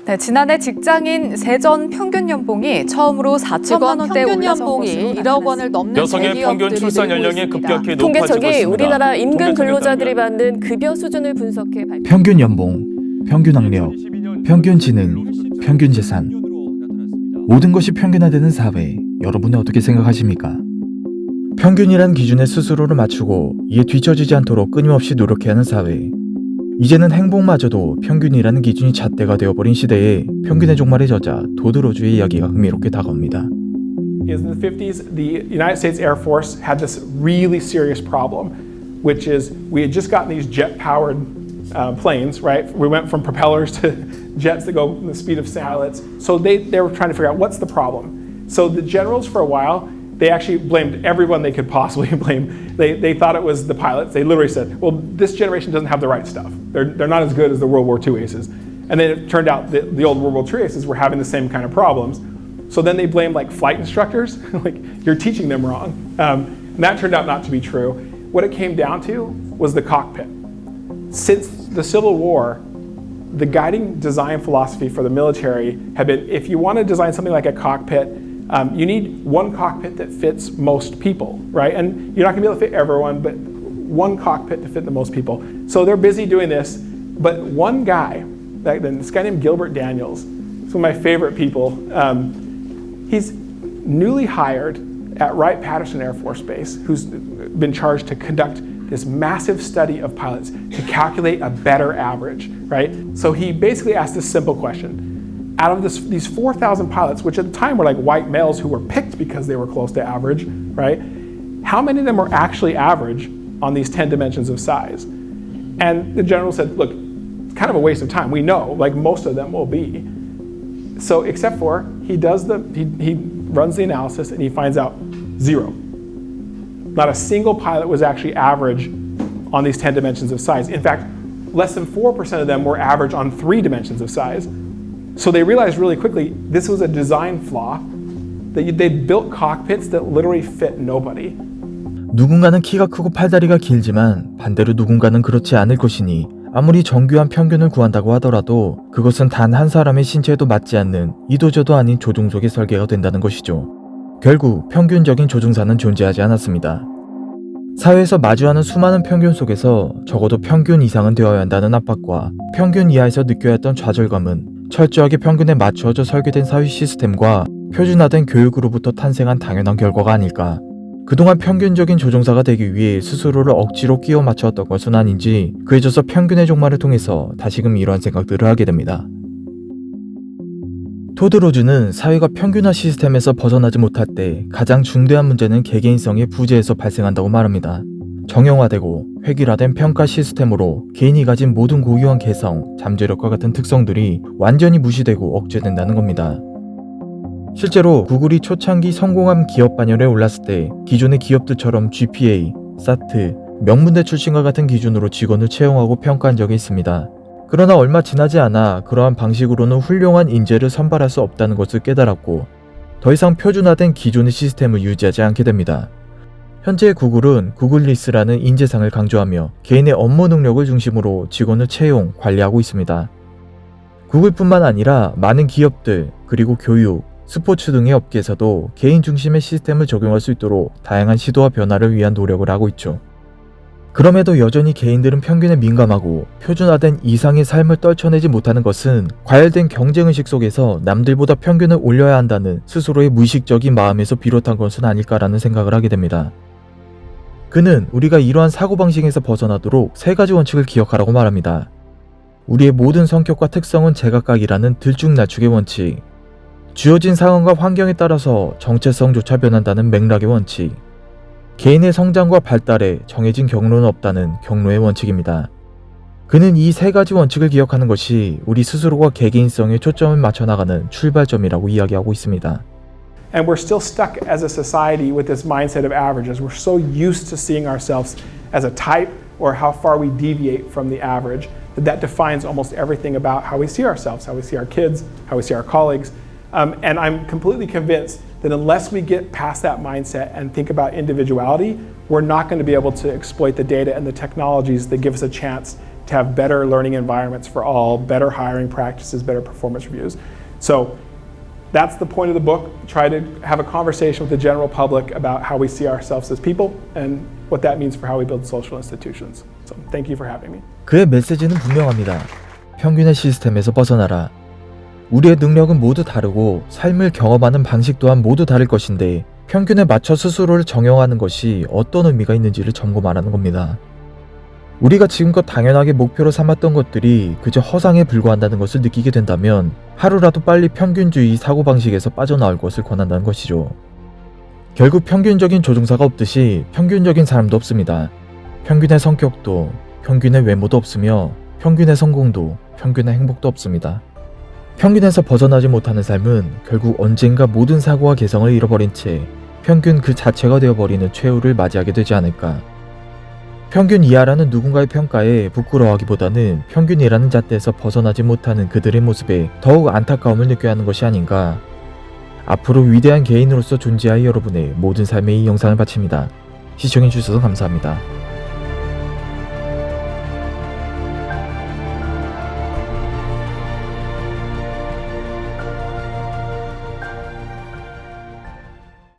네, 지난해 직장인 세전 평균 연봉이 처음으로 4천만 원대 평균 올라선 연봉이 것으로 1억 원을 넘는 여성의 평균 대기업들이 출산 늘고 연령이 있습니다. 급격히 높아지고 통계청이 있습니다. 우리나라 임금 통계 근로자들이 청년단은 받는 급여 수준을 분석해 발표. 평균 연봉, 평균 학력, 평균 지능, 평균 재산. 모든 것이 평균화되는 사회, 여러분은 어떻게 생각하십니까? 평균이란 기준에 스스로를 맞추고 이에 뒤처지지 않도록 끊임없이 노력해야 하는 사회. 이제는 행복마저도 평균이라는 기준이 잣대가 되어버린 시대에 평균의 종말의 저자 도드로주의 이야기가 흥미롭게 다가옵니다. In the 50s, the United States Air Force had this really serious problem, which is we had just gotten these jet-powered planes, right? We went from propellers to jets that go the speed of pilots. So they were trying to figure out what's the problem. So the generals, for a while, they actually blamed everyone they could possibly blame. They thought it was the pilots. They literally said, well, this generation doesn't have the right stuff. They're not as good as the World War II aces. And then it turned out that the old World War II aces were having the same kind of problems. So then they blamed like flight instructors, like you're teaching them wrong. And that turned out not to be true. What it came down to was the cockpit. Since the Civil War, the guiding design philosophy for the military had been, if you want to design something like a cockpit, you need one cockpit that fits most people, right? And you're not going to be able to fit everyone, but one cockpit to fit the most people. So they're busy doing this, but one guy, this guy named Gilbert Daniels, he's one of my favorite people. He's newly hired at Wright-Patterson Air Force Base, who's been charged to conduct this massive study of pilots to calculate a better average, right? So he basically asked this simple question. Out of these 4,000 pilots, which at the time were like white males who were picked because they were close to average, right? How many of them were actually average on these 10 dimensions of size? And the general said, look, it's kind of a waste of time. We know, like most of them will be. So except for he runs the analysis and he finds out 0. Not a single pilot was actually average on these 10 dimensions of size. In fact, less than 4% of them were average on 3 dimensions of size. So they realized really quickly this was a design flaw, that they'd built cockpits that literally fit nobody. 누군가는 키가 크고 팔다리가 길지만 반대로 누군가는 그렇지 않을 것이니 아무리 정교한 평균을 구한다고 하더라도 그것은 단 한 사람의 신체에도 맞지 않는 이도저도 아닌 조종속의 설계가 된다는 것이죠. 결국 평균적인 조종사는 존재하지 않았습니다. 사회에서 마주하는 수많은 평균 속에서 적어도 평균 이상은 되어야 한다는 압박과 평균 이하에서 느껴야 했던 좌절감은 철저하게 평균에 맞춰져 설계된 사회 시스템과 표준화된 교육으로부터 탄생한 당연한 결과가 아닐까. 그동안 평균적인 조종사가 되기 위해 스스로를 억지로 끼워 맞추었던 것은 아닌지 그에 져서 평균의 종말을 통해서 다시금 이러한 생각들을 하게 됩니다. 토드 로즈는 사회가 평균화 시스템에서 벗어나지 못할 때 가장 중대한 문제는 개개인성의 부재에서 발생한다고 말합니다. 정형화되고 획일화된 평가 시스템으로 개인이 가진 모든 고유한 개성, 잠재력과 같은 특성들이 완전히 무시되고 억제된다는 겁니다. 실제로 구글이 초창기 성공한 기업 반열에 올랐을 때 기존의 기업들처럼 GPA, SAT, 명문대 출신과 같은 기준으로 직원을 채용하고 평가한 적이 있습니다. 그러나 얼마 지나지 않아 그러한 방식으로는 훌륭한 인재를 선발할 수 없다는 것을 깨달았고 더 이상 표준화된 기존의 시스템을 유지하지 않게 됩니다. 현재 구글은 구글리스라는 인재상을 강조하며 개인의 업무 능력을 중심으로 직원을 채용, 관리하고 있습니다. 구글뿐만 아니라 많은 기업들, 그리고 교육, 스포츠 등의 업계에서도 개인 중심의 시스템을 적용할 수 있도록 다양한 시도와 변화를 위한 노력을 하고 있죠. 그럼에도 여전히 개인들은 평균에 민감하고 표준화된 이상의 삶을 떨쳐내지 못하는 것은 과열된 경쟁의식 속에서 남들보다 평균을 올려야 한다는 스스로의 무의식적인 마음에서 비롯한 것은 아닐까라는 생각을 하게 됩니다. 그는 우리가 이러한 사고방식에서 벗어나도록 3가지 원칙을 기억하라고 말합니다. 우리의 모든 성격과 특성은 제각각이라는 들쭉날쭉의 원칙, 주어진 상황과 환경에 따라서 정체성조차 변한다는 맥락의 원칙, 개인의 성장과 발달에 정해진 경로는 없다는 경로의 원칙입니다. 그는 이 3가지 원칙을 기억하는 것이 우리 스스로가 개개인성에 초점을 맞춰 나가는 출발점이라고 이야기하고 있습니다. And we're still stuck as a society with this mindset of averages. We're so used to seeing ourselves as a type or how far we deviate from the average that defines almost everything about how we see ourselves, how we see our kids, how we see our colleagues. And I'm completely convinced that unless we get past that mindset and think about individuality, we're not going to be able to exploit the data and the technologies that give us a chance to have better learning environments for all, better hiring practices, better performance reviews. So that's the point of the book. Try to have a conversation with the general public about how we see ourselves as people and what that means for how we build social institutions. So thank you for having me. 그의 메시지는 분명합니다. 평균의 시스템에서 벗어나라. 우리의 능력은 모두 다르고 삶을 경험하는 방식 또한 모두 다를 것인데 평균에 맞춰 스스로를 정형하는 것이 어떤 의미가 있는지를 점검하라는 겁니다. 우리가 지금껏 당연하게 목표로 삼았던 것들이 그저 허상에 불과한다는 것을 느끼게 된다면 하루라도 빨리 평균주의 사고방식에서 빠져나올 것을 권한다는 것이죠. 결국 평균적인 조종사가 없듯이 평균적인 사람도 없습니다. 평균의 성격도, 평균의 외모도 없으며 평균의 성공도, 평균의 행복도 없습니다. 평균에서 벗어나지 못하는 삶은 결국 언젠가 모든 사고와 개성을 잃어버린 채 평균 그 자체가 되어버리는 최후를 맞이하게 되지 않을까. 평균 이하라는 누군가의 평가에 부끄러워하기보다는 평균이라는 잣대에서 벗어나지 못하는 그들의 모습에 더욱 안타까움을 느껴야 하는 것이 아닌가. 앞으로 위대한 개인으로서 존재할 여러분의 모든 삶에 이 영상을 바칩니다. 시청해주셔서 감사합니다.